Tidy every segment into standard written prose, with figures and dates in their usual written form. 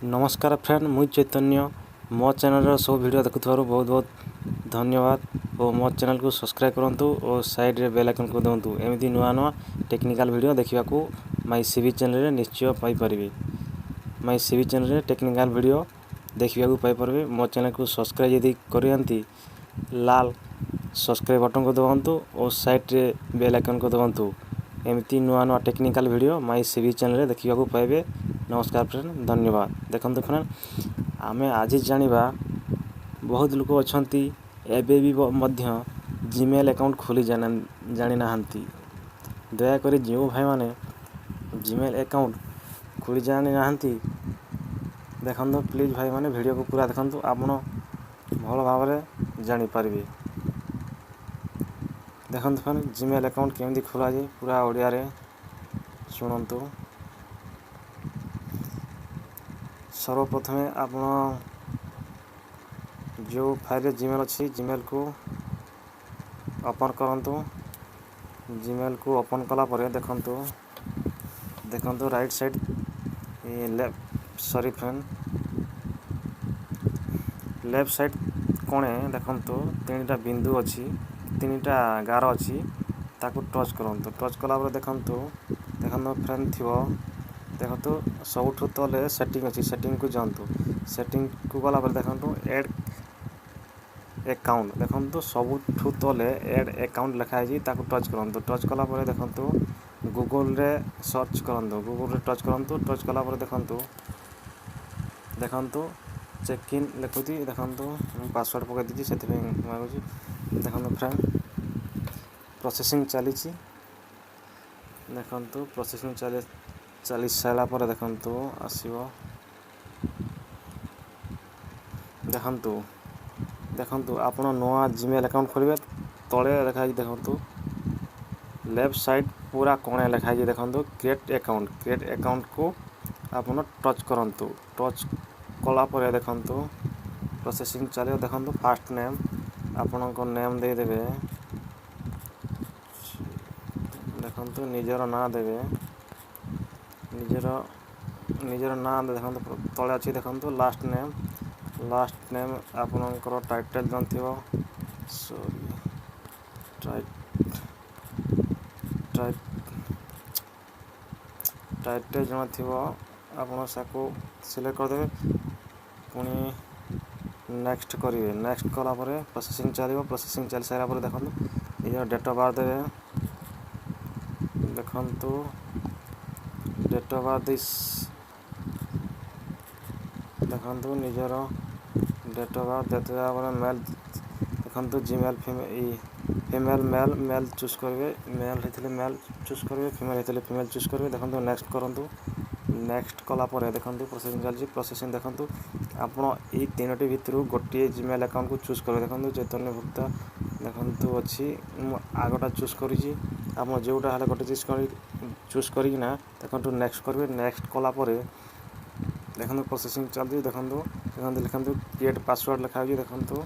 नमस्कार फ्रेंड मुझ चैतन्य मो चैनल सब वीडियो देखुवर बहुत बहुत धन्यवाद और मो चैनल को सब्सक्राइब करूँ और साइड रे बेल आइकन को दिंतु एमती नुआ नुआ टेक्निकल वीडियो देखा माई सीवी चैनल निश्चय पाइपर माई सीवी चैनल टेक्निकल वीडियो देखा पाइपर मो चैनल को सब्सक्राइब यदि करती लाल सब्सक्राइब बटन को दबातु और साइड रे बेल आइकन को दबातु एमती नुआ नुआ technical video my CV channel देखा पाइबे। नमस्कार फ्रेंड धन्यवाद। देखते फ्रेंड आमे आज जानिबा बहुत लोग अच्छा एबे भी मध्य जीमेल अकाउंट खोली जानी नाहंती। दयाकोरी जो भाई माने जीमेल अकाउंट खोली जानी नाहंती देखंतु प्लीज भाई माने वीडियो को पूरा देखंतु आपण भल भाव में जानी पारिबे। देखंतु फ्रेंड जीमेल अकाउंट केमती खोला जाए पूरा ओडिया रे सुनंतु। सर्वप्रथम आपण जो फाइल जीमेल अच्छी जीमेल को ओपन करंतु। जीमेल को ओपन कला पर देखंतु right side left friend left side कोणे देखंतु तीनटा बिंदु अच्छी तीनटा गार अच्छी ताकू टच करंतु। टच कला पर देखंतु फ्रेंड थिवो देखो सबुठ तले सेटिंग अच्छी सेटिंग को जातु। सेटिंग को गला पर देखो एड अकाउंट देखो सबुठ तले एड अकाउंट लिखाई ताकू टच करंतु। टच कला पर देखो गूगल रे सर्च करंतु। गूगल रे टच करंतु। टच कला पर देखो चेक इन लिखुती देखो पासवर्ड पकई दीजिए से मांगुची। देखो फ्रेंड प्रोसेसिंग चली देखो प्रोसेसिंग चली सारा पर देखो आसो देखो आपण नुआ जीमेल अकाउंट खोलिए तले लिखाई देखो लेफ्ट साइड पूरा कोणे लिखाई देखो क्रिएट अकाउंट को आपण टच करंतु। टच कला पर देखो प्रोसेसिंग चलिए देखो फास्ट नेम आपण को नेम दे देबे देखो निजर ना देबे निजर ना देखो तले अच्छी देखो लास्ट नेम आपणकर टाइटल जन थी सॉरी टाइटल जन थी आपन साको सिलेक्ट करदे पुणी नेक्स्ट करेंगे। नेक्स्ट कला पर प्रोसेसिंग चलो प्रोसेसिंग चल सारा पर देखो निजर डेट ऑफ बर्थ देवे देखो डेट ऑफ बर्थ देखो निजर डेट ऑफ बर्थ देते मेल देखो जीमेल फीमेल मेल चूज करेंगे। मेल होते मेल चूज करेंगे फीमेल होते फीमेल चूज करेंगे। देखो नेक्स्ट करूँ नेक्स्ट कला पर देखो प्रोसेसिंग चलती प्रोसेसिंग देखो आपड़ ये तीनोटी भितर गोटे जीमेल अकाउंट को चूज करेंगे। देखो चैतन्य भुक्ता देखो अच्छी आगटा चूज करी आप जोटा है गोटे चूज करना देखो नेक्स्ट करेंगे। नेक्स्ट कला पर देखो प्रोसेसिंग चलती देखो लिखु क्रिएट पासवर्ड लिखा देखो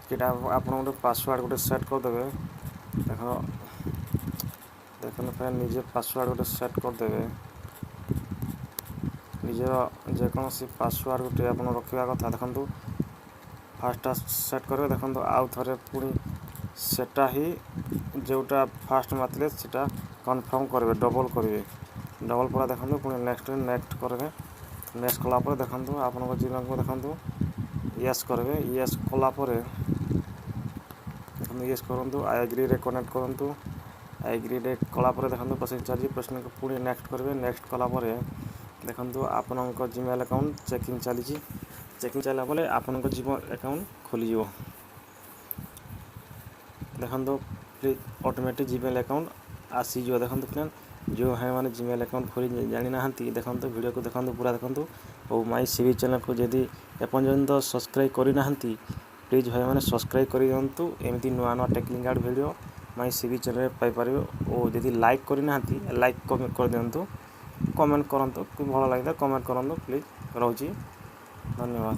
कि आप गोटे पासवर्ड गोटे सेट करदे देखो फिर निजे पासवर्ड गोटे सेट करदे निजर जेकोसी पासवर्ड गोटे आप रखा कथा देखो फास्ट सेट करेंगे। देखो आउ थे पुणी सेटा ही जोटा फास्ट मारते सेटा कन्फर्म करेंगे डबल करेंगे डबल पर देखो पुणी नेक्स्ट करेंगे। नेक्स्ट कला पर देखो आप जीमेल को देखो यस करेंगे। यस कला पर देखो यस करूँ आई एग्री रे कनेक्ट करूँ आई एग्री रे कला पर देखो प्रोसेसिंग चलिए प्रश्न को पुणी नेक्स्ट करेंगे। नेक्स्ट कला पर देखो आपण जीमेल अकाउंट चेकिंग चली चेकिंग चला बोले आपण जीमेल अकाउंट खोली देखो प्लीज ऑटोमेटिक जीमेल अकाउंट आसीज देखो फ्रेंड जो है माने जीमेल अकाउंट खोली जानी नाहंती देखो वीडियो को देखो पूरा देखो और माई सीवी चैनल को यदि एपर्यंत सब्सक्राइब करी नाहंती प्लीज भाई मैंने सब्सक्राइब कर दिंतु एमती नुआ नुआ technical video my CV channel Piper. और यदि लाइक करी नाहंती लाइक कर दिंतु कमेंट करंतु भल लगे कमेंट करंतु प्लीज रोची धन्यवाद।